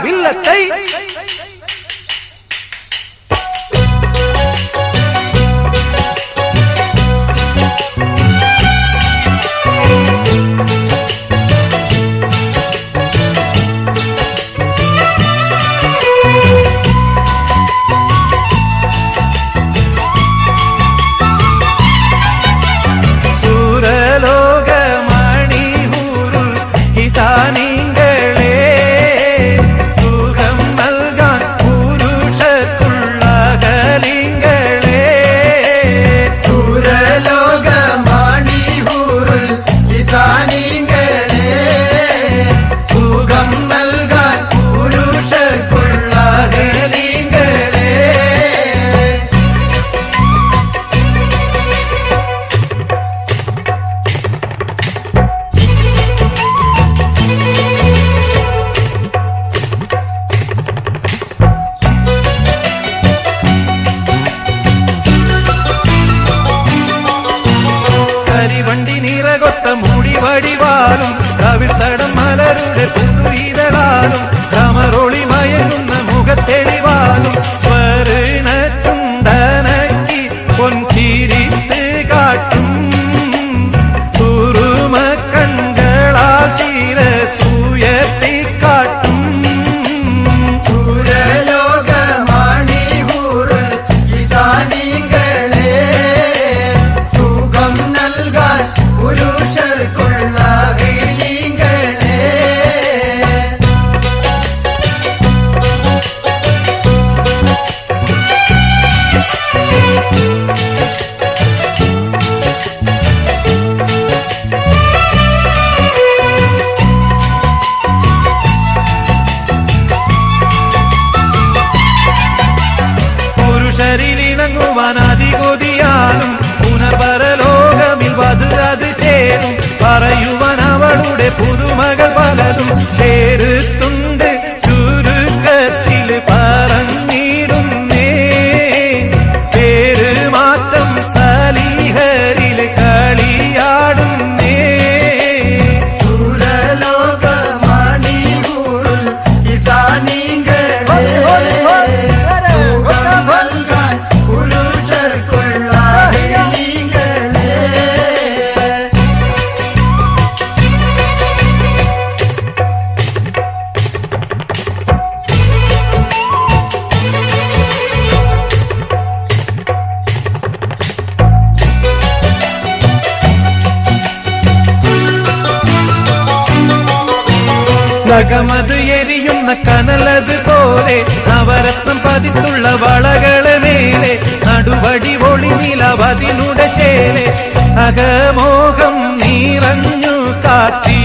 வில்லத்தை വണ്ടി നിറകൊത്ത മൂടി വടിവാലും കവിൾത്തടം മലരുടെ പുതുരീതളാലും കമറൊളി മയങ്ങുന്ന മുഖത്തെളിവാലും സ്വർണ ചുണ്ടനക്കി പൊൻകിരിത്ത് കാട്ടും സുറുമ കൺകളാ ശിരസുയർത്തിക്കാട്ടും ിണങ്ങുവാനധികൊതിയാലും പുനർപരലോകമിൽ വധു അത് ചേരും പറയുവാൻ അവളുടെ പുതുമകൾ പലതും പേരുത്തുണ്ട് ചുരുക്കത്തിൽ പറഞ്ഞിടുന്നേ പേരുമാറ്റം സലിഹരിൽ കളിയാടുന്നേ നഗമത് എരിയുന്ന കനലതുപോലെ നവരത്നം പതിത്തുള്ള വളകളെ മേലെ നടുവടി ഒളി നിലവതിനുടെ ചേലെ അകമോഹം നിറഞ്ഞു കാറ്റി